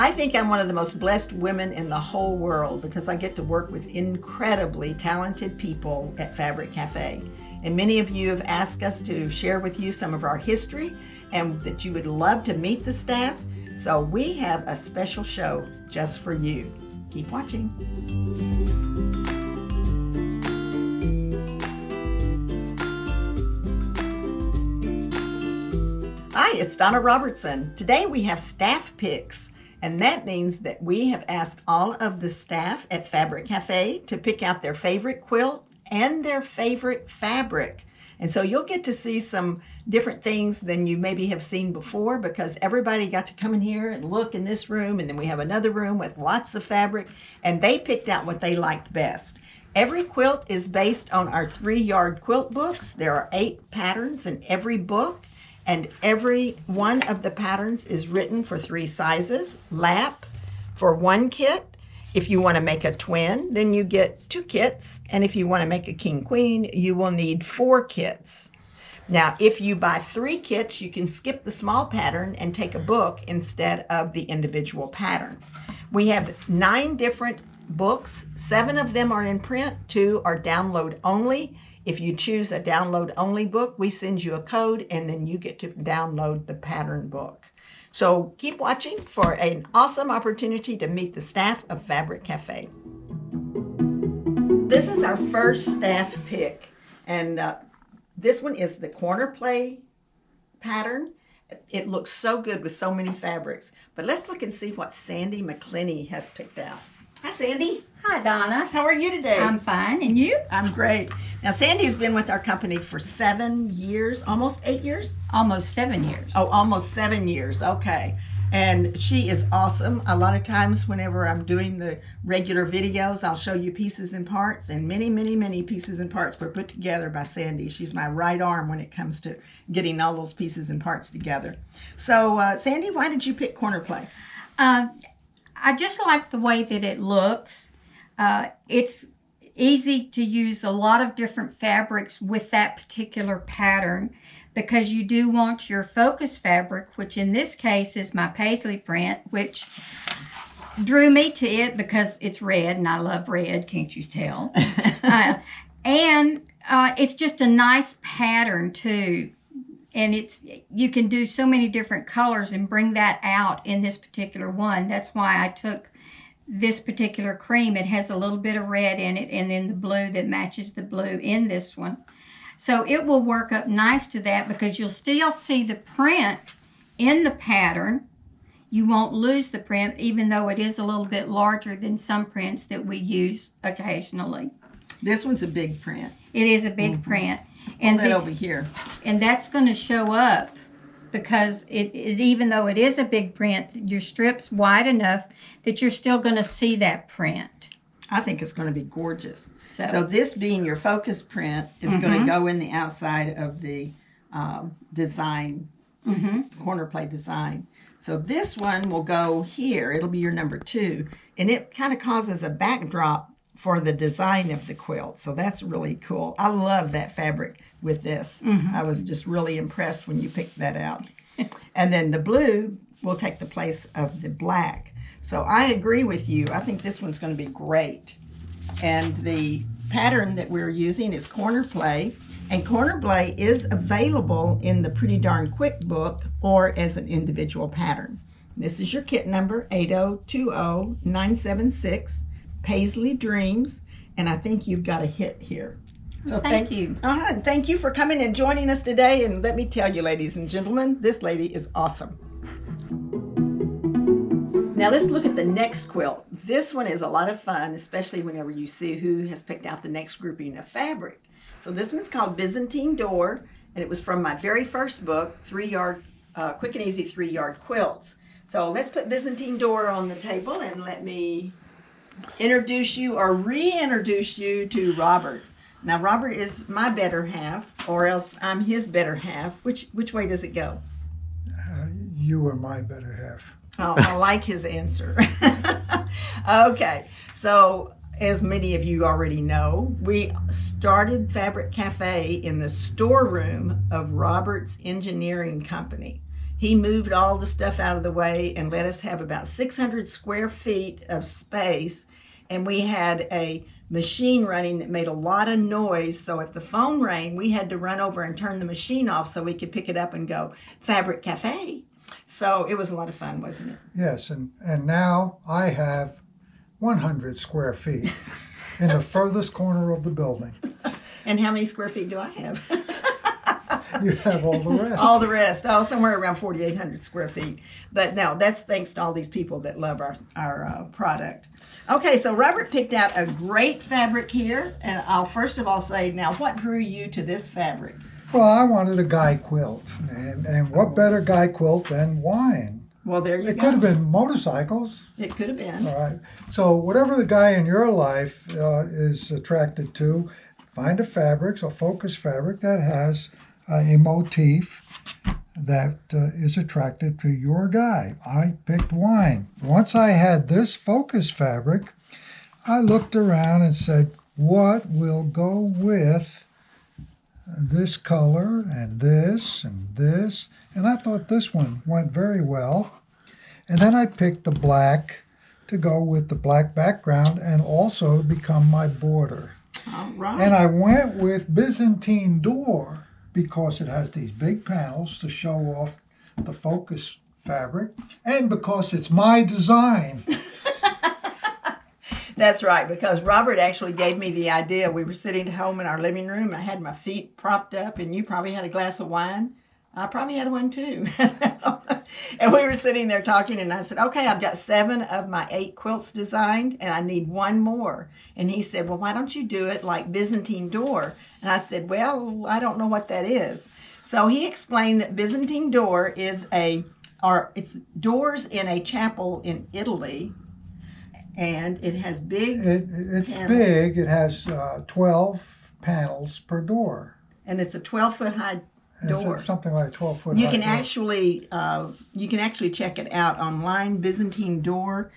I think I'm one of the most blessed women in the whole world because I get to work with incredibly talented people at Fabric Cafe. And many of you have asked us to share with you some of our history and that you would love to meet the staff. So we have a special show just for you. Keep watching. Hi, it's Donna Robertson. Today we have staff picks, and that means that we have asked all of the staff at Fabric Cafe to pick out their favorite quilt and their favorite fabric. And so you'll get to see some different things than you maybe have seen before because everybody got to come in here and look in this room, and then we have another room with lots of fabric, and they picked out what they liked best. Every quilt is based on our 3-yard quilt books. There are 8 patterns in every book. And every one of the patterns is written for 3 sizes. Lap for 1 kit. If you want to make a twin, then you get 2 kits. And if you want to make a king queen, you will need 4 kits. Now, if you buy 3 kits, you can skip the small pattern and take a book instead of the individual pattern. We have 9 different books. 7 of them are in print. 2 are download only. If you choose a download only book, we send you a code and then you get to download the pattern book. So keep watching for an awesome opportunity to meet the staff of Fabric Cafe. This is our first staff pick, and this one is the corner play pattern. It looks so good with so many fabrics, but let's look and see what Sandy McClinney has picked out. Hi, Sandy. Hi, Donna. How are you today? I'm fine. And you? I'm great. Now, Sandy's been with our company for 7 years, almost 8 years? Almost 7 years. Oh, almost 7 years. Okay. And she is awesome. A lot of times whenever I'm doing the regular videos, I'll show you pieces and parts, and many, many, many pieces and parts were put together by Sandy. She's my right arm when it comes to getting all those pieces and parts together. So, Sandy, why did you pick corner play? I just like the way that it looks. It's easy to use a lot of different fabrics with that particular pattern because you do want your focus fabric, which in this case is my paisley print, which drew me to it because it's red and I love red, can't you tell? And it's just a nice pattern too. And you can do so many different colors and bring that out in this particular one. That's why I took this particular cream. It has a little bit of red in it and then the blue that matches the blue in this one. So it will work up nice to that because you'll still see the print in the pattern. You won't lose the print even though it is a little bit larger than some prints that we use occasionally. This one's a big print. It is a big print. And that over here. And that's going to show up because it even though it is a big print, your strip's wide enough that you're still going to see that print. I think it's going to be gorgeous. So this being your focus print is going to go in the outside of the design, corner play design. So this one will go here. It'll be your number 2. And it kind of causes a backdrop for the design of the quilt. So that's really cool. I love that fabric with this. I was just really impressed when you picked that out. And then the blue will take the place of the black. So I agree with you. I think this one's going to be great. And the pattern that we're using is corner play. And corner play is available in the Pretty Darn Quick book or as an individual pattern. This is your kit number 8020976. Paisley Dreams, and I think you've got a hit here. So thank you. And thank you for coming and joining us today. And let me tell you, ladies and gentlemen, this lady is awesome. Now let's look at the next quilt. This one is a lot of fun, especially whenever you see who has picked out the next grouping of fabric. So this one's called Byzantine Door, and it was from my very first book, 3-yard, Quick and Easy 3-yard quilts. So let's put Byzantine Door on the table and let me introduce you or reintroduce you to Robert. Now Robert is my better half, or else I'm his better half. Which way does it go? You are my better half. Oh, I like his answer. Okay, so as many of you already know, we started Fabric Cafe in the storeroom of Robert's engineering company. He moved all the stuff out of the way and let us have about 600 square feet of space. And we had a machine running that made a lot of noise. So if the phone rang, we had to run over and turn the machine off so we could pick it up and go, Fabric Cafe. So it was a lot of fun, wasn't it? Yes, and now I have 100 square feet in the furthest corner of the building. And how many square feet do I have? You have all the rest. All the rest. Oh, somewhere around 4,800 square feet. But no, that's thanks to all these people that love our product. Okay, so Robert picked out a great fabric here. And I'll first of all say, now what drew you to this fabric? Well, I wanted a guy quilt. And what better guy quilt than wine? Well, there you go. It could have been motorcycles. It could have been. All right. So whatever the guy in your life is attracted to, find a fabric, so focus fabric that has a motif that is attracted to your guy. I picked wine. Once I had this focus fabric, I looked around and said, what will go with this color and this and this? And I thought this one went very well. And then I picked the black to go with the black background and also become my border. All right. And I went with Byzantine door because it has these big panels to show off the focus fabric and because it's my design. That's right, because Robert actually gave me the idea. We were sitting at home in our living room. I had my feet propped up, and you probably had a glass of wine. I probably had one too. And we were sitting there talking, and I said, okay, I've got 7 of my 8 quilts designed, and I need one more. And he said, well, why don't you do it like Byzantine door? And I said, well, I don't know what that is. So he explained that Byzantine door is it's doors in a chapel in Italy, and it has big It's panels. big. It has 12 panels per door. And it's a 12-foot high door. It's something like 12 foot You high can door. actually check it out online. Byzantine door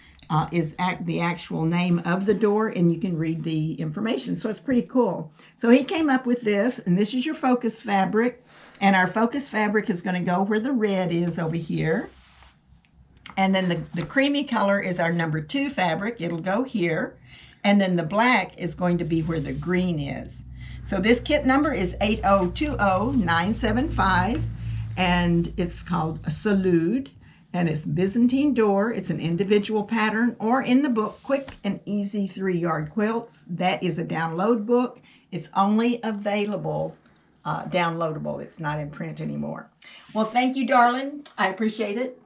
is the actual name of the door, and you can read the information. So it's pretty cool. So he came up with this, and this is your focus fabric. And our focus fabric is going to go where the red is over here. And then the creamy color is our number 2 fabric. It'll go here. And then the black is going to be where the green is. So this kit number is 8020975, and it's called a Salute, and it's Byzantine door. It's an individual pattern, or in the book, Quick and Easy 3-Yard Quilts. That is a download book. It's only available downloadable. It's not in print anymore. Well, thank you, darling. I appreciate it.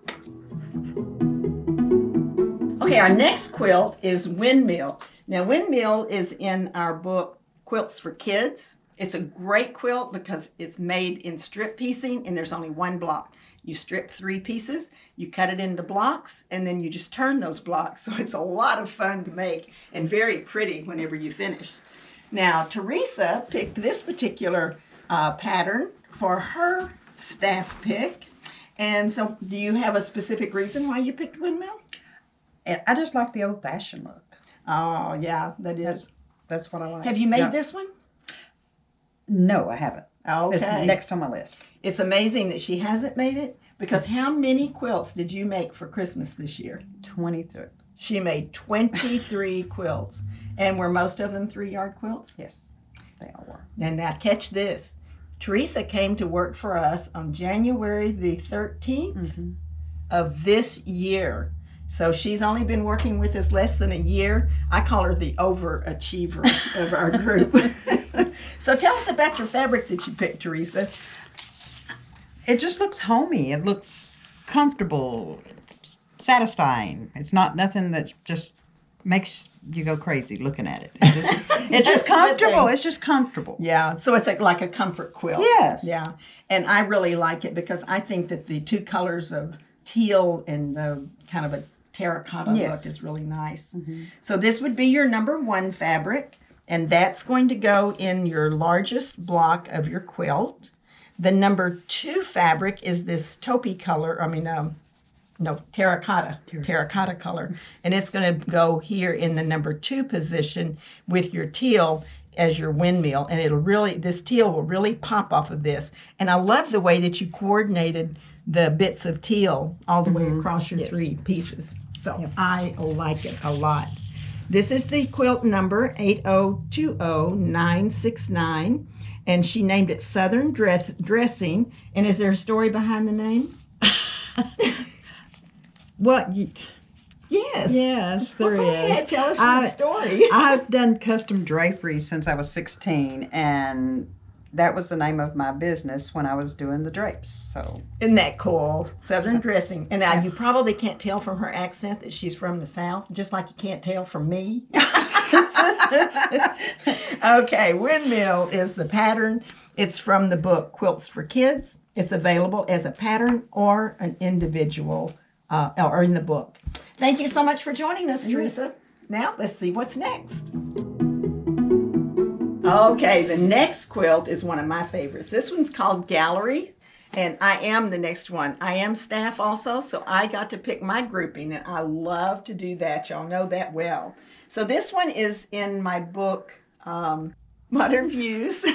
Okay, our next quilt is Windmill. Now, Windmill is in our book, Quilts for Kids. It's a great quilt because it's made in strip piecing, and there's only one block. You strip 3 pieces, you cut it into blocks, and then you just turn those blocks. So it's a lot of fun to make and very pretty whenever you finish. Now, Teresa picked this particular pattern for her staff pick. And so do you have a specific reason why you picked Windmill? I just like the old-fashioned look. Oh, yeah, that is. That's what I like. Have you made Yeah. this one? No, I haven't. Okay. It's next on my list. It's amazing that she hasn't made it, because how many quilts did you make for Christmas this year? 23. She made 23 quilts. And were most of them 3-yard quilts? Yes, they all were. And now catch this. Teresa came to work for us on January the 13th of this year. So she's only been working with us less than a year. I call her the overachiever of our group. So tell us about your fabric that you picked, Teresa. It just looks homey. It looks comfortable. It's satisfying. It's not nothing that just makes you go crazy looking at it. It's just comfortable. thing. It's just comfortable. Yeah, so it's like a comfort quilt. Yes. Yeah, and I really like it because I think that the 2 colors of teal and the kind of a terracotta Yes. look is really nice. So this would be your number 1 fabric, and that's going to go in your largest block of your quilt. The number 2 fabric is this taupey color, terracotta color. And it's going to go here in the number 2 position with your teal as your windmill. And this teal will really pop off of this. And I love the way that you coordinated the bits of teal all the way across your Yes. 3 pieces. So I like it a lot. This is the quilt number 8020969, and she named it Southern Dressing. And is there a story behind the name? What? Yes. Yes, there Go is. ahead, tell us the story. I've done custom drapery since I was 16, and that was the name of my business when I was doing the drapes. So Isn't that cool? Southern Dressing. And now you probably can't tell from her accent that she's from the South, just like you can't tell from me. Okay, Windmill is the pattern. It's from the book Quilts for Kids. It's available as a pattern or an individual, or in the book. Thank you so much for joining us, Teresa. Now let's see what's next. Okay, the next quilt is one of my favorites. This one's called Gallery, and I am the next one. I am staff also, so I got to pick my grouping, and I love to do that. Y'all know that well. So this one is in my book, Modern Views.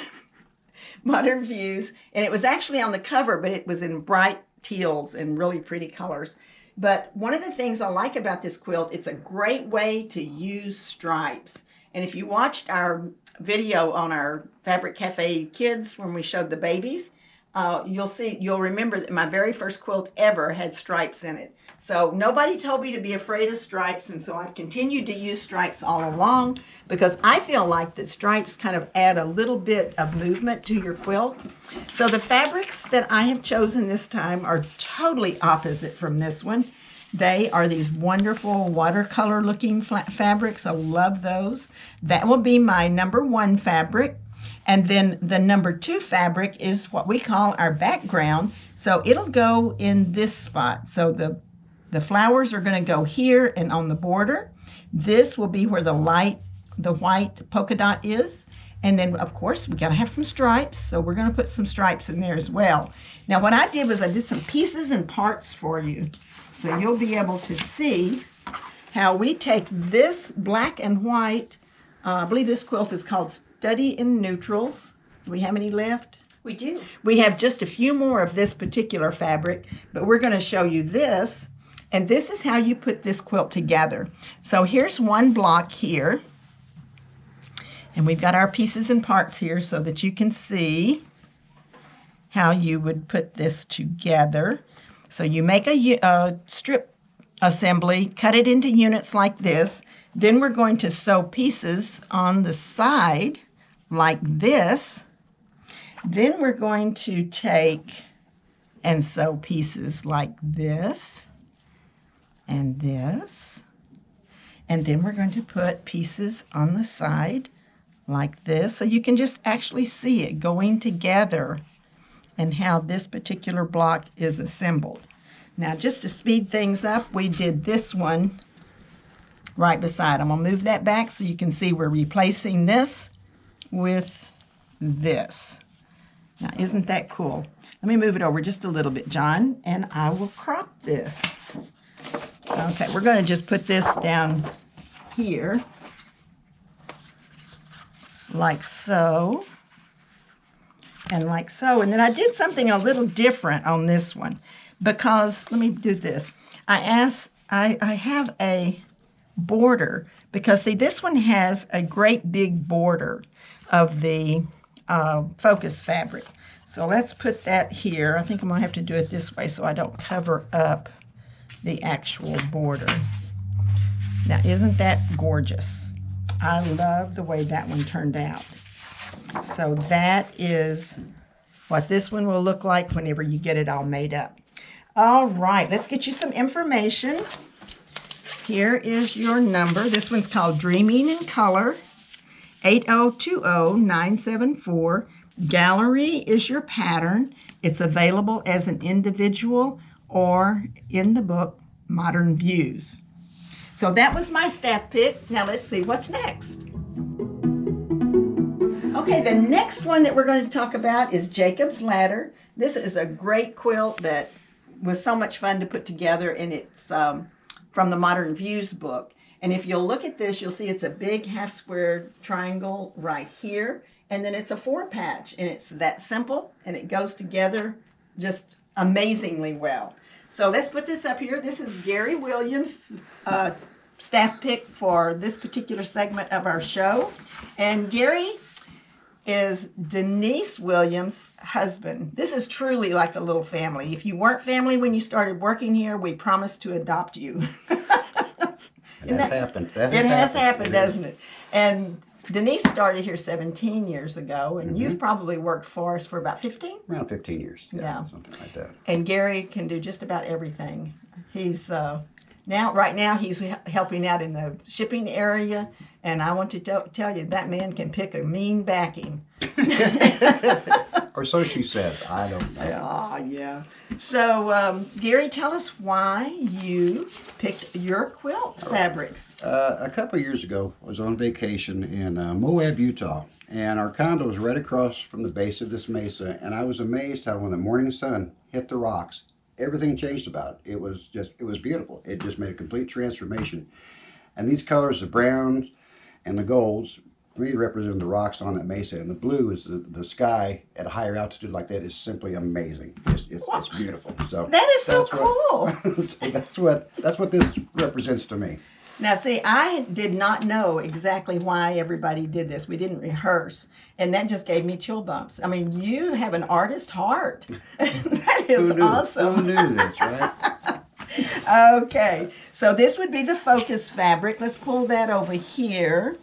Modern Views, and it was actually on the cover, but it was in bright teals and really pretty colors. But one of the things I like about this quilt, it's a great way to use stripes. And if you watched our video on our Fabric Cafe Kids when we showed the babies, you'll remember that my very first quilt ever had stripes in it. So nobody told me to be afraid of stripes, and so I've continued to use stripes all along because I feel like that stripes kind of add a little bit of movement to your quilt. So the fabrics that I have chosen this time are totally opposite from this one. They are these wonderful watercolor looking fabrics. I love those. That will be my number 1 fabric. And then the number 2 fabric is what we call our background. So it'll go in this spot. So the flowers are going to go here and on the border. This will be where the white polka dot is. And then, of course, we got to have some stripes. So we're going to put some stripes in there as well. Now, what I did was I did some pieces and parts for you. So you'll be able to see how we take this black and white. I believe this quilt is called Study in Neutrals. Do we have any left? We do. We have just a few more of this particular fabric, but we're going to show you this. And this is how you put this quilt together. So here's one block here. And we've got our pieces and parts here so that you can see how you would put this together. So you make a strip assembly, cut it into units like this. Then we're going to sew pieces on the side like this. Then we're going to take and sew pieces like this and this. And then we're going to put pieces on the side like this. So you can just actually see it going together and how this particular block is assembled. Now, just to speed things up, we did this one right beside. I'm going to move that back so you can see we're replacing this with this. Now, isn't that cool? Let me move it over just a little bit, John, and I will crop this. Okay, we're going to just put this down here, like so, and like so. And then I did something a little different on this one because, let me do this. I have a border because, see, this one has a great big border of the focus fabric. So let's put that here. I think I'm going to have to do it this way so I don't cover up the actual border. Now, isn't that gorgeous? I love the way that one turned out. So that is what this one will look like whenever you get it all made up. All right, let's get you some information. Here is your number. This one's called Dreaming in Color, 8020974. Gallery is your pattern. It's available as an individual or in the book, Modern Views. So that was my staff pick. Now let's see what's next. Okay, the next one that we're going to talk about is Jacob's Ladder. This is a great quilt that was so much fun to put together, and it's from the Modern Views book. And if you'll look at this, you'll see it's a big half square triangle right here, and then it's a 4-patch, and it's that simple, and it goes together just amazingly well. So let's put this up here. This is Gary Williams' staff pick for this particular segment of our show. And Gary is Denise Williams' husband. This is truly like a little family. If you weren't family when you started working here, we promised to adopt you. And that's happened. It has happened, doesn't it? And Denise started here 17 years ago, and you've probably worked for us for about 15? Around 15 years. Yeah. Something like that. And Gary can do just about everything. He's right now he's helping out in the shipping area, and I want to tell you that man can pick a mean backing. Or so she says. I don't know. Ah, yeah. So, Gary, tell us why you picked your quilt fabrics. A couple of years ago, I was on vacation in Moab, Utah, and our condo was right across from the base of this mesa, and I was amazed how when the morning sun hit the rocks, everything changed about it. It was beautiful. It just made a complete transformation. And these colors, the browns and the golds, to me represent the rocks on that mesa, and the blue is the sky at a higher altitude like that is simply amazing. It's beautiful. So That is so that's what- cool. so that's what this represents to me. Now, see, I did not know exactly why everybody did this. We didn't rehearse, and that just gave me chill bumps. I mean, you have an artist heart. That is Who knew? awesome. Who knew this, right? Okay, so this would be the focus fabric. Let's pull that over here.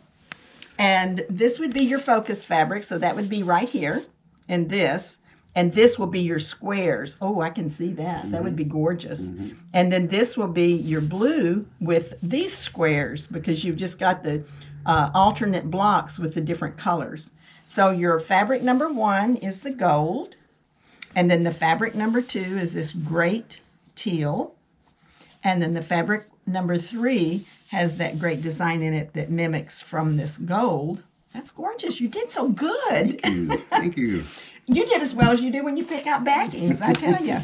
And this would be your focus fabric, so that would be right here, and this will be your squares. Oh, I can see that. That would be gorgeous. And then this will be your blue with these squares, because you've just got the alternate blocks with the different colors. So your fabric number 1 is the gold, and then the fabric number 2 is this great teal, and then the fabric number 3 has that great design in it that mimics from this gold. That's gorgeous. You did so good. Thank you. You did as well as you do when you pick out backings, I tell you.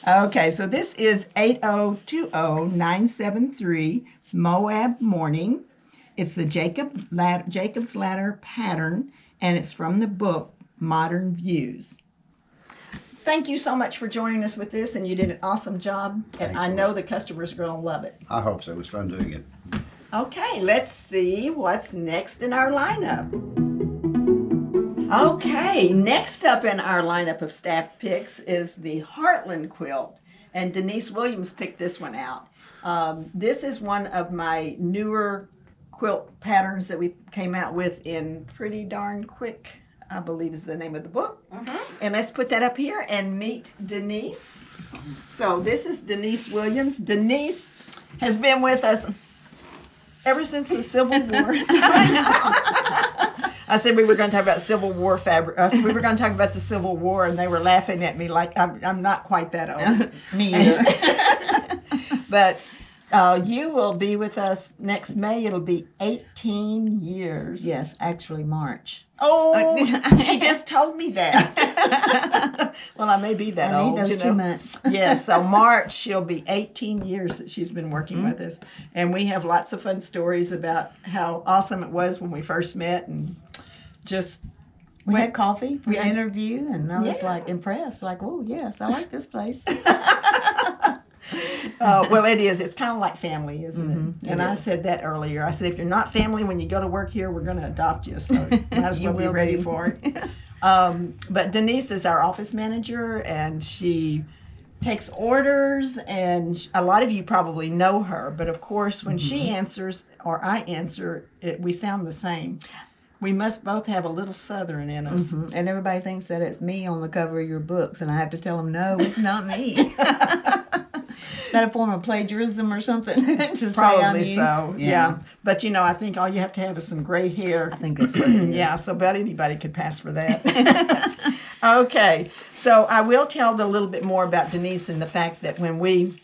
Okay, so this is 8020973 Moab Morning. It's the Jacob's Ladder pattern, and it's from the book Modern Views. Thank you so much for joining us with this, and you did an awesome job. And I know the customers are going to love it. I hope so. It was fun doing it. Okay, let's see what's next in our lineup. Okay, next up in our lineup of staff picks is the Heartland Quilt. And Denise Williams picked this one out. This is one of my newer quilt patterns that we came out with in Pretty Darn Quick, I believe is the name of the book. And let's put that up here and meet Denise. So this is Denise Williams. Denise has been with us ever since the Civil War. I said we were going to talk about Civil War fabric. I said we were going to talk about the Civil War, and they were laughing at me like I'm not quite that old. Me either. But you will be with us next May. It'll be 18 years. Yes, actually March. Oh, she just told me that. Well, I may be that I old. need those you 2 know. months. Yes, so March, she'll be 18 years that she's been working with us. And we have lots of fun stories about how awesome it was when we first met, and just We had coffee for We the had- interview, and I was Yeah. like impressed. Like, oh yes, I like this place. well, it is. It's kind of like family, isn't it? And I said that earlier. I said, if you're not family when you go to work here, we're going to adopt you. So might as well be will ready be. for it. But Denise is our office manager, and she takes orders. And a lot of you probably know her. But of course, when she answers or I answer, we sound the same. We must both have a little Southern in us. And everybody thinks that it's me on the cover of your books, and I have to tell them, no, it's not me. Is that a form of plagiarism or something? To say I'm Probably you? so, yeah. But you know, I think all you have to have is some gray hair. I think that's what it is. Yeah, so about anybody could pass for that. Okay, so I will tell a little bit more about Denise and the fact that when we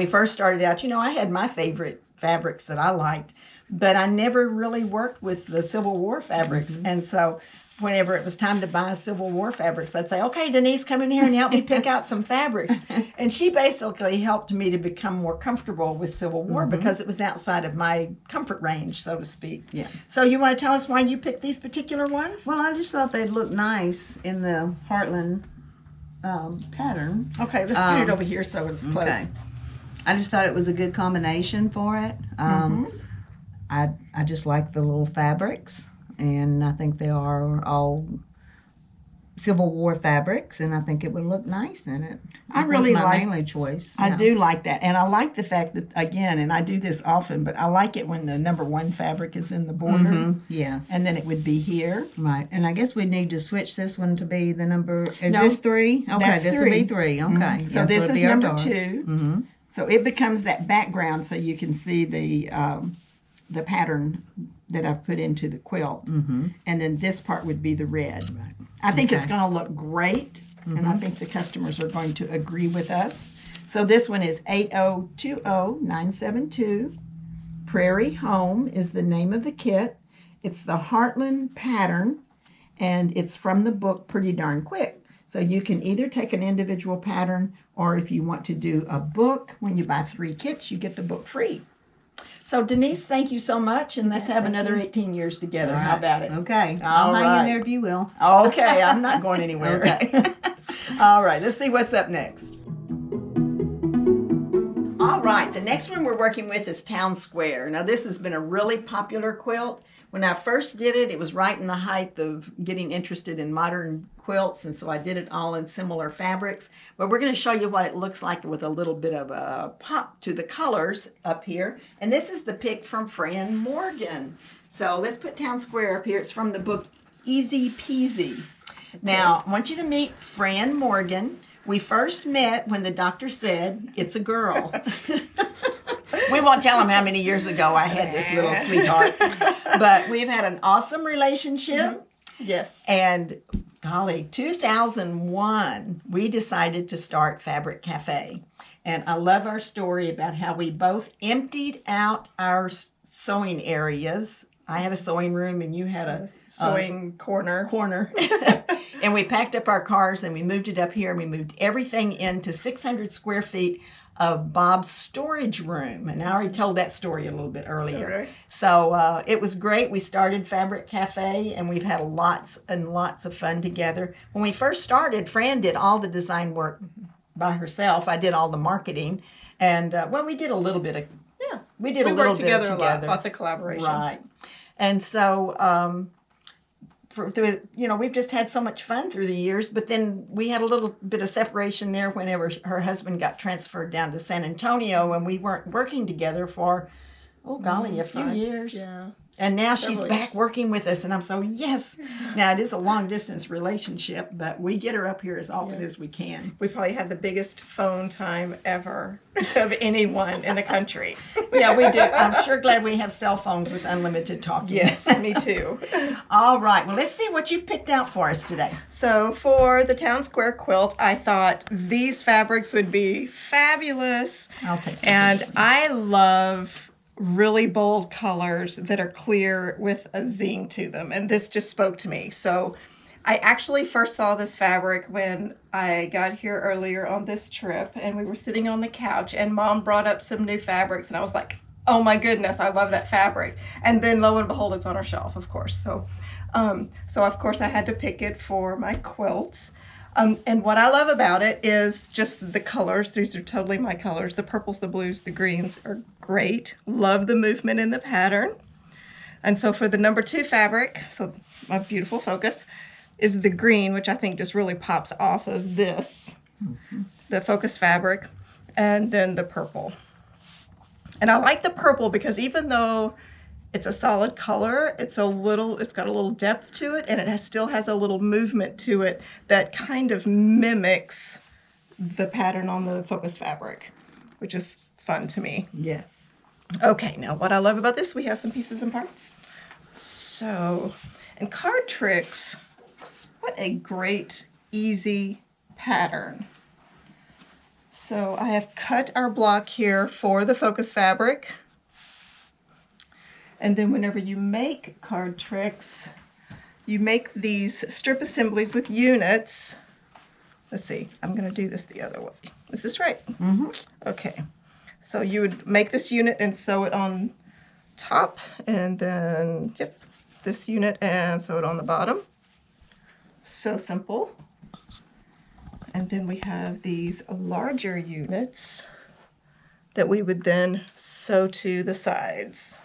first started out, you know, I had my favorite fabrics that I liked, but I never really worked with the Civil War fabrics. And so whenever it was time to buy Civil War fabrics, I'd say, okay, Denise, come in here and help me pick out some fabrics. And she basically helped me to become more comfortable with Civil War because it was outside of my comfort range, so to speak. Yeah. So you want to tell us why you picked these particular ones? Well, I just thought they'd look nice in the Heartland pattern. Okay, let's get it over here so it's close. Okay. I just thought it was a good combination for it. I just like the little fabrics, and I think they are all Civil War fabrics, and I think it would look nice in it. I That really was my like- mainly choice. I yeah. do like that. And I like the fact that, again, and I do this often, but I like it when the number 1 fabric is in the border. Mhm, yes. And then it would be here. Right, and I guess we need to switch this one to be the number. Is No, this 3? Okay, that's this 3. will be 3. Okay, Mhm. So yes, this it'll is be our number dark. 2. Mm-hmm. So it becomes that background so you can see the pattern that I've put into the quilt. Mm-hmm. And then this part would be the red. Right. I think it's Okay. going to look great, and I think the customers are going to agree with us. So this one is 8020972. Prairie Home is the name of the kit. It's the Heartland pattern, and it's from the book Pretty Darn Quick. So you can either take an individual pattern, or if you want to do a book, when you buy 3 kits, you get the book free. So Denise, thank you so much, and let's have another 18 years together. How about it? Okay, All I'll hang right. in there if you will. Okay, I'm not going anywhere. Okay. All right, let's see what's up next. All right, the next one we're working with is Town Square. Now, this has been a really popular quilt. When I first did it, it was right in the height of getting interested in modern quilts, and so I did it all in similar fabrics. But we're going to show you what it looks like with a little bit of a pop to the colors up here. And this is the pick from Fran Morgan. So let's put Town Square up here. It's from the book Easy Peasy. Now, I want you to meet Fran Morgan. We first met when the doctor said, it's a girl. We won't tell him how many years ago I had this little sweetheart. But we've had an awesome relationship. Yes. And golly, 2001, we decided to start Fabric Cafe. And I love our story about how we both emptied out our sewing areas. I had a sewing room and you had a Sewing corner. And we packed up our cars and we moved it up here, and we moved everything into 600 square feet of Bob's storage room. And I already told that story a little bit earlier. Okay. So it was great. We started Fabric Cafe, and we've had lots and lots of fun together. When we first started, Fran did all the design work by herself. I did all the marketing. And, well, we did a little bit of, Yeah. we did We a little worked bit together together. a lot. Lots of collaboration. Right. And so, we've just had so much fun through the years, but then we had a little bit of separation there whenever her husband got transferred down to San Antonio, and we weren't working together for, oh golly, a few years. Yeah. And now she's Several back years. working with us, and I'm so, yes. Now, it is a long-distance relationship, but we get her up here as often as we can. We probably had the biggest phone time ever of anyone in the country. Yeah, we do. I'm sure glad we have cell phones with unlimited talking. Yes, me too. All right. Well, let's see what you've picked out for us today. So for the Town Square quilt, I thought these fabrics would be fabulous. I'll take that. And I love really bold colors that are clear with a zing to them. And this just spoke to me. So I actually first saw this fabric when I got here earlier on this trip, and we were sitting on the couch and Mom brought up some new fabrics, and I was like, oh my goodness, I love that fabric. And then lo and behold, it's on our shelf, of course. So of course I had to pick it for my quilt. And what I love about it is just the colors. These are totally my colors. The purples, the blues, the greens are great. Love the movement in the pattern. And so for the number 2 fabric, so my beautiful focus, is the green, which I think just really pops off of this, the focus fabric, and then the purple. And I like the purple because even though it's a solid color, it's got a little depth to it, and it still has a little movement to it that kind of mimics the pattern on the focus fabric, which is fun to me. Yes. Okay, now what I love about this, we have some pieces and parts. So, and card tricks, what a great, easy pattern. So I have cut our block here for the focus fabric. And then whenever you make card tricks, you make these strip assemblies with units. Let's see, I'm going to do this the other way. Is this right? Mm-hmm. Okay. So you would make this unit and sew it on top, and then, this unit and sew it on the bottom. So simple. And then we have these larger units that we would then sew to the sides.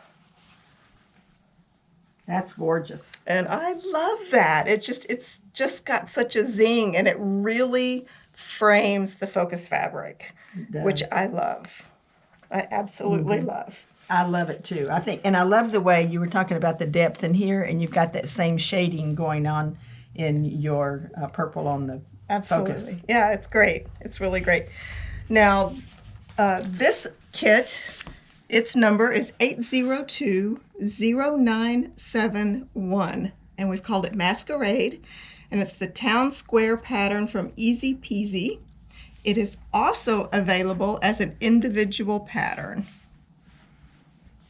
That's gorgeous. And I love that. It's just got such a zing, and it really frames the focus fabric, which I love. I absolutely love. I love it too. I think, and I love the way you were talking about the depth in here, and you've got that same shading going on in your purple on the Absolutely. focus. Yeah, it's great. It's really great. Now, this kit, its number is 8020971, and we've called it Masquerade, and it's the town square pattern from Easy Peasy. It is also available as an individual pattern.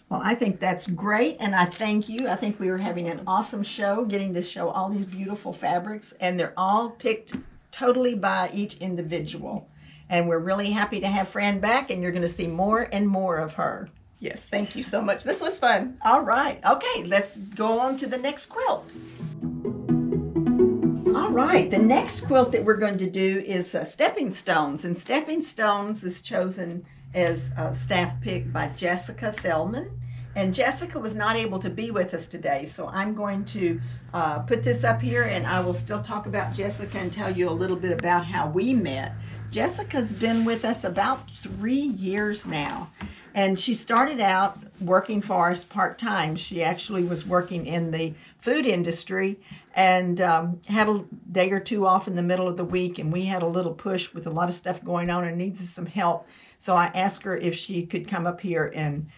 Well, I think that's great, and I thank you. I think we were having an awesome show, getting to show all these beautiful fabrics, and they're all picked totally by each individual. And we're really happy to have Fran back, and you're going to see more and more of her. Yes, thank you so much. This was fun. All right. Okay, let's go on to the next quilt. All right, the next quilt that we're going to do is Stepping Stones, and Stepping Stones is chosen as a staff pick by Jessica Thelman. And Jessica was not able to be with us today, so I'm going to put this up here, and I will still talk about Jessica and tell you a little bit about how we met. Jessica's been with us about 3 years now, and she started out working for us part-time. She actually was working in the food industry and had a day or two off in the middle of the week, and we had a little push with a lot of stuff going on and needed some help. So I asked her if she could come up here and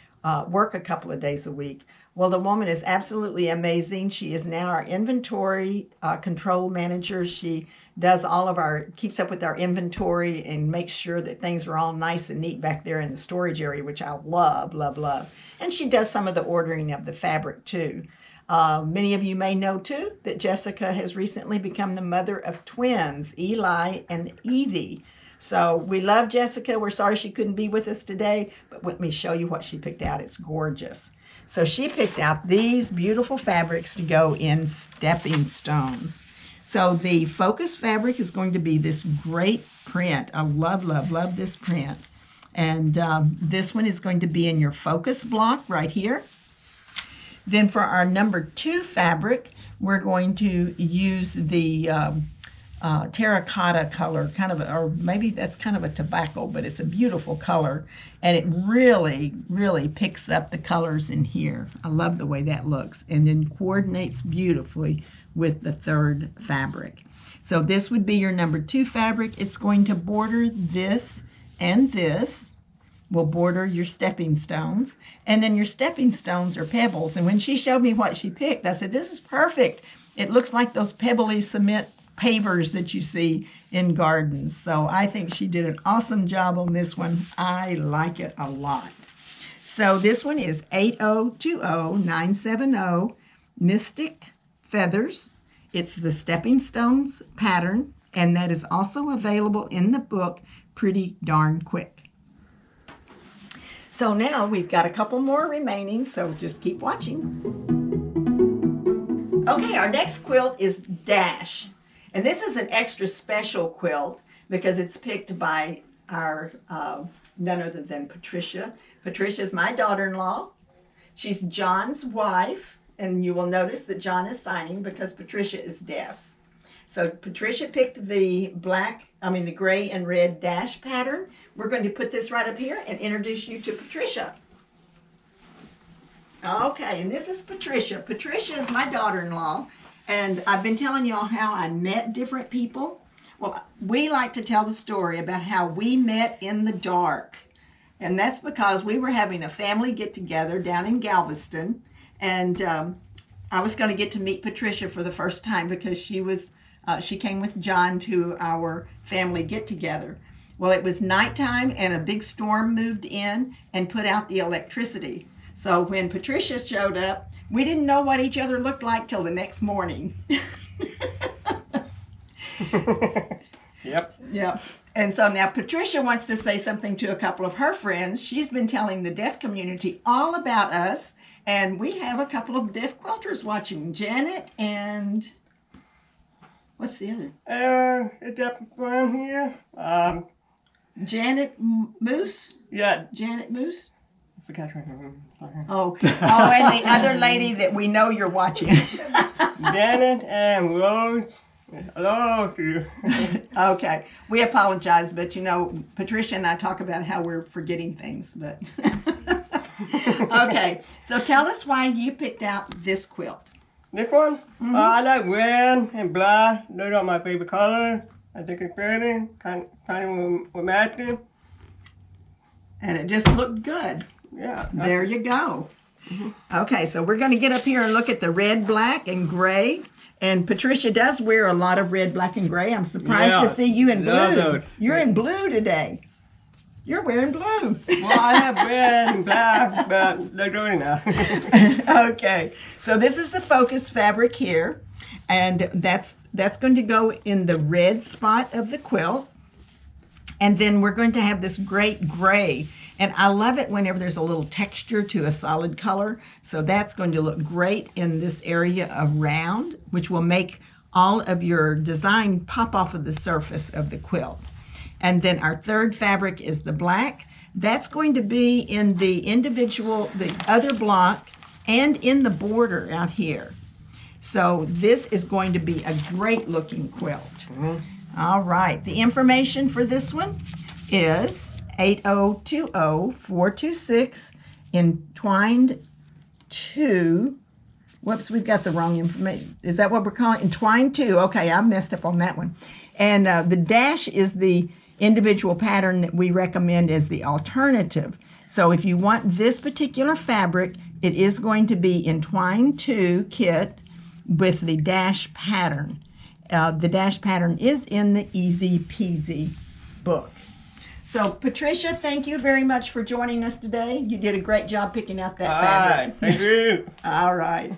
work a couple of days a week. Well, the woman is absolutely amazing. She is now our inventory control manager. She does keeps up with our inventory and makes sure that things are all nice and neat back there in the storage area, which I love, love, love. And she does some of the ordering of the fabric too. Many of you may know too that Jessica has recently become the mother of twins, Eli and Evie. So we love Jessica. We're sorry she couldn't be with us today, but let me show you what she picked out. It's gorgeous. So she picked out these beautiful fabrics to go in Stepping Stones. So the focus fabric is going to be this great print. I love, love, love this print. And this one is going to be in your focus block right here. Then for our number 2 fabric, we're going to use the terracotta color, or maybe that's kind of a tobacco, but it's a beautiful color, and it really, really picks up the colors in here. I love the way that looks, and then coordinates beautifully with the 3rd fabric. So this would be your number 2 fabric. It's going to border this, and this will border your stepping stones, and then your stepping stones are pebbles. And when she showed me what she picked, I said, this is perfect. It looks like those pebbly cement pavers that you see in gardens. So I think she did an awesome job on this one. I like it a lot. So this one is 8020970 Mystic Feathers. It's the Stepping Stones pattern, and that is also available in the book Pretty Darn Quick. So now we've got a couple more remaining, so just keep watching. Okay, our next quilt is Dash. And this is an extra special quilt because it's picked by our none other than Patricia. Patricia is my daughter-in-law. She's John's wife, and you will notice that John is signing because Patricia is deaf. So Patricia picked the gray and red dash pattern. We're going to put this right up here and introduce you to Patricia. Okay, and this is Patricia. Patricia is my daughter-in-law. And I've been telling y'all how I met different people. Well, we like to tell the story about how we met in the dark. And that's because we were having a family get-together down in Galveston. And I was going to get to meet Patricia for the first time because she came with John to our family get-together. Well, it was nighttime and a big storm moved in and put out the electricity. So when Patricia showed up, we didn't know what each other looked like till the next morning. Yep. Yep. And so now Patricia wants to say something to a couple of her friends. She's been telling the deaf community all about us, and we have a couple of deaf quilters watching, Janet and What's the other? It's that one here. Janet Moose? Yeah, Janet Moose? I forgot her name. Oh, and the other lady that we know you're watching. Janet and Rose. Hello to you. Okay, we apologize, but you know, Patricia and I talk about how we're forgetting things, but. Okay, so tell us why you picked out this quilt. This one? I like red and black. Those are my favorite colors. I think it's pretty, kind of matching. And it just looked good. Yeah. There you go. Okay, so we're going to get up here and look at the red, black, and gray. And Patricia does wear a lot of red, black, and gray. I'm surprised to see you in love blue. those. You're in blue today. You're wearing blue. Well, I have red and black, but they're doing now. Okay, so this is the focus fabric here. And that's going to go in the red spot of the quilt. And then we're going to have this great gray. And I love it whenever there's a little texture to a solid color. So that's going to look great in this area around, which will make all of your design pop off of the surface of the quilt. And then our third fabric is the black. That's going to be in the other block and in the border out here. So this is going to be a great looking quilt. All right, the information for this one is 8020-426 entwined 2. Whoops, we've got the wrong information. Is that what we're calling it? Entwined 2. Okay, I messed up on that one. And the dash is the individual pattern that we recommend as the alternative. So if you want this particular fabric, it is going to be entwined 2 kit with the dash pattern. The dash pattern is in the Easy Peasy book. So Patricia, thank you very much for joining us today. You did a great job picking out that All fabric. right, thank you. All right.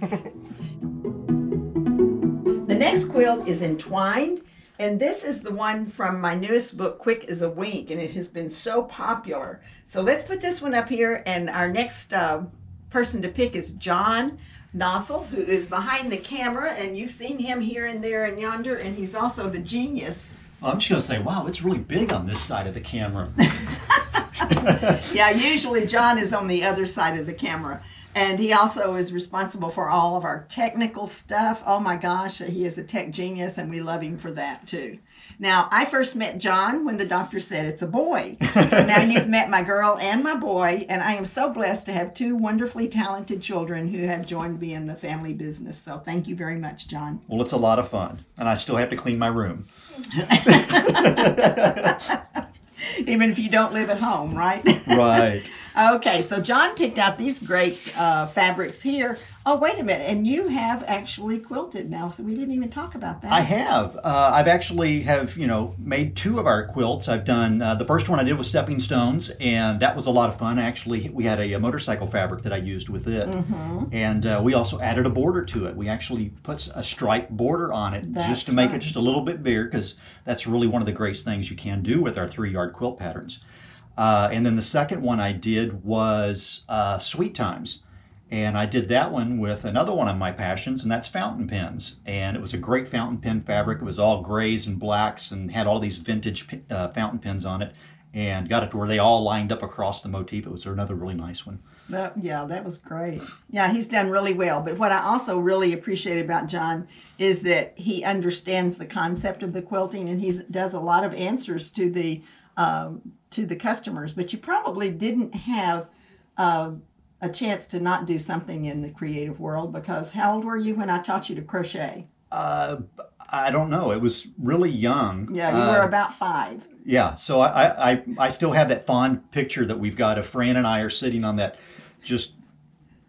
The next quilt is entwined, and this is the one from my newest book, Quick as a Wink, and it has been so popular. So let's put this one up here, and our next person to pick is John Nossel, who is behind the camera, and you've seen him here and there and yonder, and he's also the genius. Well, I'm just going to say, wow, it's really big on this side of the camera. Yeah, usually John is on the other side of the camera. And he also is responsible for all of our technical stuff. Oh my gosh, he is a tech genius, and we love him for that too. Now, I first met John when the doctor said it's a boy. So now you've met my girl and my boy, and I am so blessed to have 2 wonderfully talented children who have joined me in the family business. So thank you very much, John. Well, it's a lot of fun, and I still have to clean my room. Even if you don't live at home, right? Right. Okay, so John picked out these great fabrics here. Oh, wait a minute. And you have actually quilted now, so we didn't even talk about that. I have. I've actually made 2 of our quilts. I've done, the first one I did was Stepping Stones, and that was a lot of fun. Actually, we had a motorcycle fabric that I used with it. Mm-hmm. And we also added a border to it. We actually put a striped border on it just to make it just a little bit bigger, because that's really one of the great things you can do with our 3-yard quilt patterns. And then the second one I did was Sweet Times. And I did that one with another one of my passions, and that's fountain pens. And it was a great fountain pen fabric. It was all grays and blacks and had all these vintage fountain pens on it, and got it to where they all lined up across the motif. It was another really nice one. Yeah, that was great. Yeah, he's done really well. But what I also really appreciate about John is that he understands the concept of the quilting, and he does a lot of answers to the customers. But you probably didn't have a chance to not do something in the creative world, because how old were you when I taught you to crochet? I don't know. It was really young. Yeah, you were about 5. Yeah, so I still have that fond picture that we've got of Fran and I are sitting on that just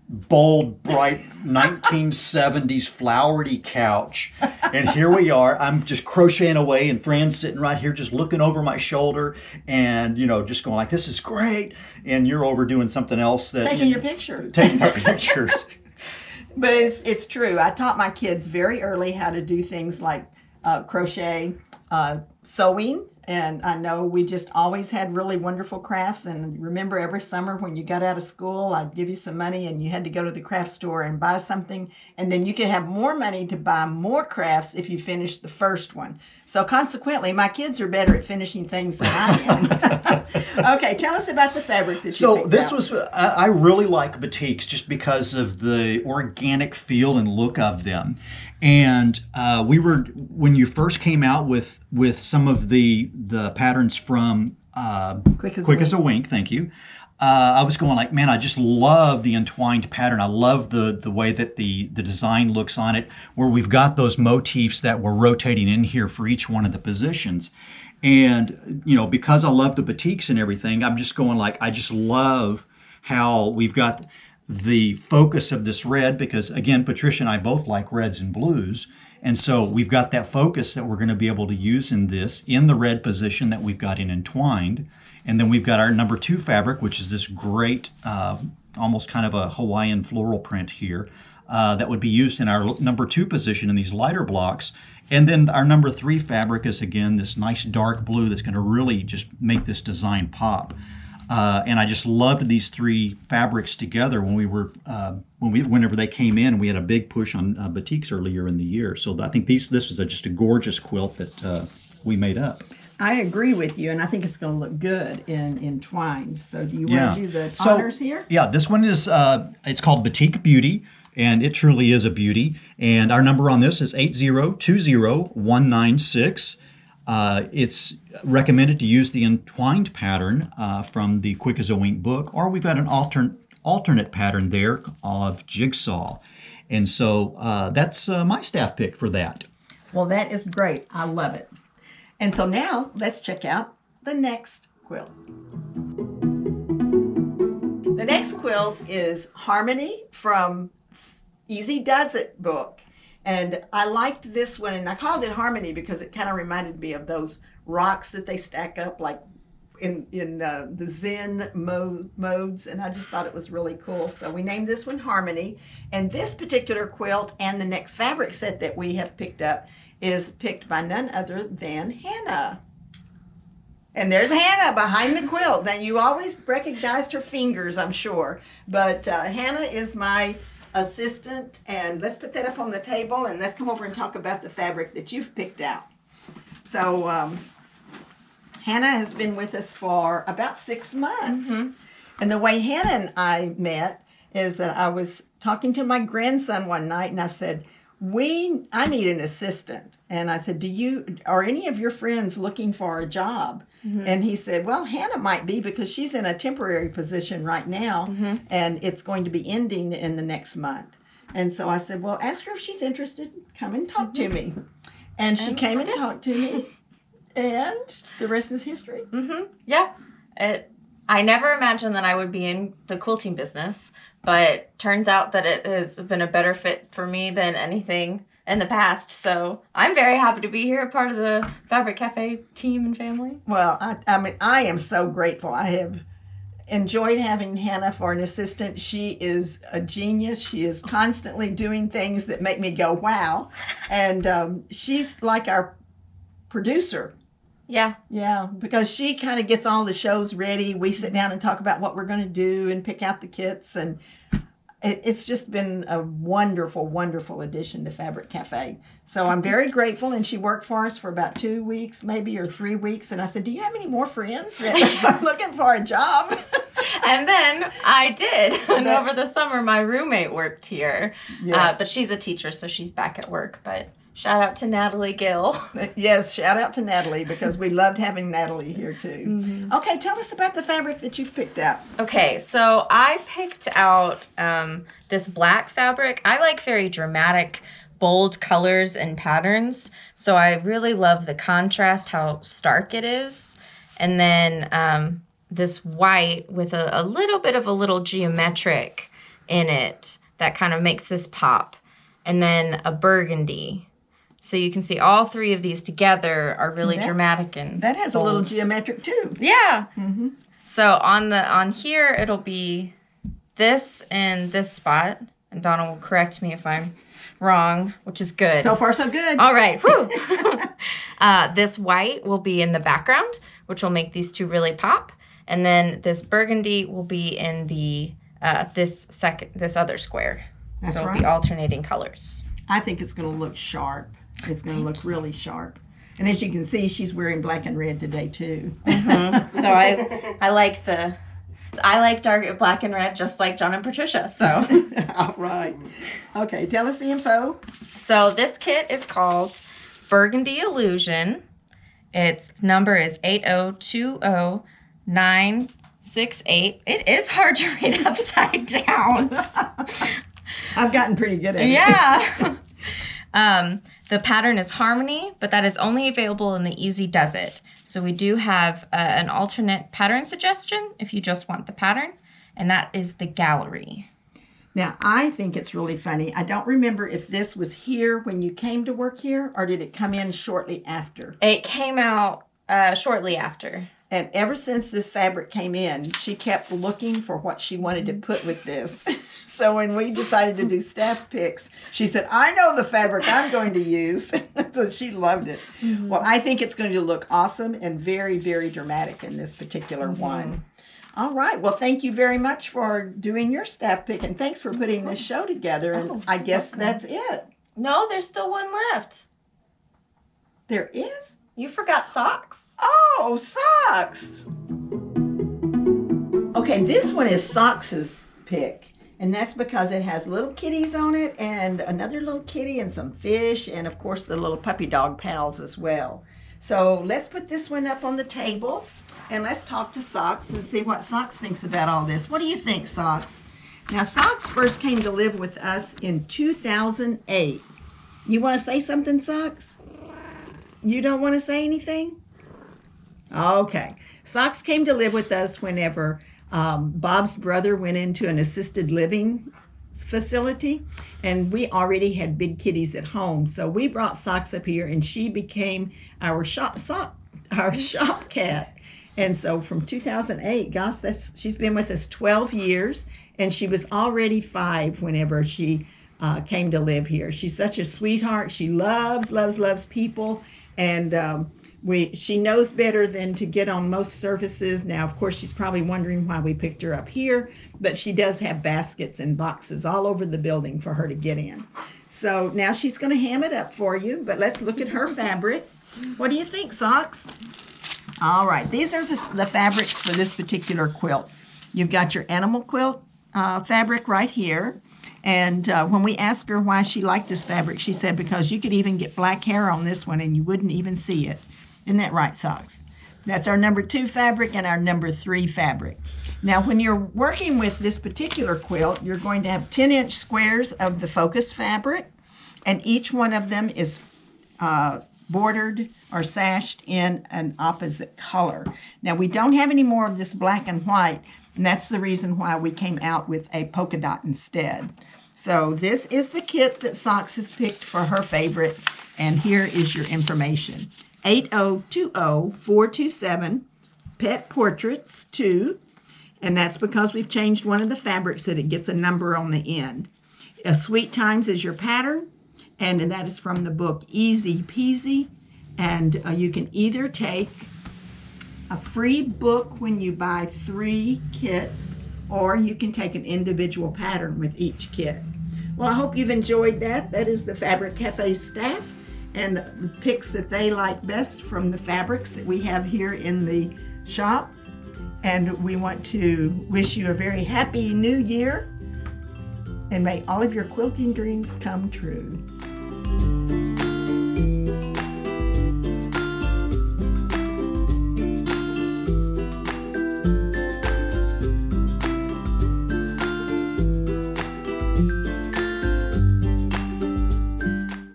bold, bright 1970s flowery couch. And here we are. I'm just crocheting away, and Fran's sitting right here just looking over my shoulder and, just going like, this is great. And you're over doing something else. Taking your picture. Taking our pictures. But it's true. I taught my kids very early how to do things like crochet, sewing, And I know we just always had really wonderful crafts. And remember, every summer when you got out of school, I'd give you some money and you had to go to the craft store and buy something. And then you could have more money to buy more crafts if you finished the first one. So consequently, my kids are better at finishing things than I am. Okay, tell us about the fabric that you So picked this out. was, I really like batiks just because of the organic feel and look of them. And when you first came out with some of the patterns from Quick as a Wink, thank you. I was going like, man, I just love the entwined pattern. I love the way that the design looks on it, where we've got those motifs that we're rotating in here for each one of the positions. And, because I love the batiks and everything, I'm just going like, I just love how we've got the focus of this red, because again, Patricia and I both like reds and blues. And so we've got that focus that we're going to be able to use in the red position that we've got in entwined. And then we've got our number 2 fabric, which is this great, almost kind of a Hawaiian floral print here, that would be used in our number 2 position in these lighter blocks. And then our number 3 fabric is, again, this nice dark blue that's going to really just make this design pop. And I just loved these 3 fabrics together when whenever they came in. We had a big push on batiks earlier in the year. So I think this was just a gorgeous quilt that we made up. I agree with you, and I think it's going to look good in entwined. So do you want to do the honors here? Yeah, this one is, it's called Batik Beauty, and it truly is a beauty. And our number on this is 8020196. It's recommended to use the entwined pattern from the Quick as a Wink book, or we've got an alternate pattern there of jigsaw. And so that's my staff pick for that. Well, that is great. I love it. And so now let's check out the next quilt. The next quilt is Harmony from Easy Does It book. And I liked this one, and I called it Harmony because it kind of reminded me of those rocks that they stack up like in the Zen modes, and I just thought it was really cool. So we named this one Harmony. And this particular quilt and the next fabric set that we have picked up is picked by none other than Hannah. And there's Hannah behind the quilt. Now, you always recognized her fingers, I'm sure. But Hannah is my assistant. And let's put that up on the table, and let's come over and talk about the fabric that you've picked out. So Hannah has been with us for about 6 months. Mm-hmm. And the way Hannah and I met is that I was talking to my grandson one night, and I said, I need an assistant. And I said, are any of your friends looking for a job? Mm-hmm. And he said, well, Hannah might be, because she's in a temporary position right now, mm-hmm. and it's going to be ending in the next month. And so I said, well, ask her if she's interested. Come and talk to me. And she came and talked to me. And the rest is history. Mm-hmm. Yeah. I never imagined that I would be in the quilting business, but turns out that it has been a better fit for me than anything in the past. So I'm very happy to be here, a part of the Fabric Cafe team and family. Well, I am so grateful. I have enjoyed having Hannah for an assistant. She is a genius. She is constantly doing things that make me go, wow. And she's like our producer. Yeah. Yeah, because she kind of gets all the shows ready. We sit down and talk about what we're going to do and pick out the kits. And it's just been a wonderful, wonderful addition to Fabric Cafe. So I'm very grateful. And she worked for us for about 2 weeks, maybe, or 3 weeks. And I said, do you have any more friends that are looking for a job? And then I did. And over the summer, my roommate worked here. Yes. But she's a teacher, so she's back at work. But shout out to Natalie Gill. Yes, shout out to Natalie, because we loved having Natalie here too. Mm-hmm. Okay, tell us about the fabric that you've picked out. Okay, so I picked out this black fabric. I like very dramatic, bold colors and patterns. So I really love the contrast, how stark it is. And then this white with a little bit of a little geometric in it that kind of makes this pop. And then a burgundy. So you can see all 3 of these together are really dramatic and that has bold. A little geometric too. Yeah. Mm-hmm. So on here it'll be this and this spot, and Donna will correct me if I'm wrong, which is good. So far, so good. All right. Whew. This white will be in the background, which will make these two really pop. And then this burgundy will be in the this other square. That's so it'll right. be alternating colors. I think it's going to look sharp. It's going to look really sharp. And as you can see, she's wearing black and red today too. So I like dark black and red, just like John and Patricia. So All right. Okay, tell us the info. So this kit is called Burgundy Illusion. Its number is 8020968. It is hard to read upside down. I've gotten pretty good at it. Yeah. The pattern is Harmony, but that is only available in the Easy Does It. So we do have an alternate pattern suggestion if you just want the pattern, and that is the Gallery. Now, I think it's really funny. I don't remember if this was here when you came to work here, or did it come in shortly after? It came out shortly after. And ever since this fabric came in, she kept looking for what she wanted to put with this. So when we decided to do staff picks, she said, I know the fabric I'm going to use. So she loved it. Mm-hmm. Well, I think it's going to look awesome and very, very dramatic in this particular one. All right. Well, thank you very much for doing your staff pick, and thanks for putting this show together. And I guess that's it. No, there's still one left. There is? You forgot socks. Oh, socks. Okay, this one is Socks' pick. And that's because it has little kitties on it and another little kitty and some fish and, of course, the little puppy dog pals as well. So let's put this one up on the table and let's talk to Socks and see what Socks thinks about all this. What do you think, Socks? Now, Socks first came to live with us in 2008. You want to say something, Socks? You don't want to say anything? Okay. Socks came to live with us whenever Bob's brother went into an assisted living facility, and we already had big kitties at home. So we brought Socks up here, and she became our shop cat. And so from 2008, gosh, she's been with us 12 years, and she was already 5 whenever she came to live here. She's such a sweetheart. She loves people, and she knows better than to get on most surfaces. Now, of course, she's probably wondering why we picked her up here, but she does have baskets and boxes all over the building for her to get in. So now she's going to ham it up for you, but let's look at her fabric. What do you think, Socks? All right, these are the fabrics for this particular quilt. You've got your animal quilt fabric right here. And when we asked her why she liked this fabric, she said because you could even get black hair on this one and you wouldn't even see it. Isn't that right, Socks? That's our number 2 fabric and our number 3 fabric. Now, when you're working with this particular quilt, you're going to have 10-inch squares of the focus fabric, and each one of them is bordered or sashed in an opposite color. Now, we don't have any more of this black and white, and that's the reason why we came out with a polka dot instead. So this is the kit that Socks has picked for her favorite, and here is your information. 8020427 Pet Portraits 2, and that's because we've changed one of the fabrics that it gets a number on the end. Sweet Times is your pattern, and that is from the book Easy Peasy, and you can either take a free book when you buy 3 kits, or you can take an individual pattern with each kit. Well, I hope you've enjoyed that. That is the Fabric Cafe staff and the picks that they like best from the fabrics that we have here in the shop. And we want to wish you a very happy new year, and may all of your quilting dreams come true.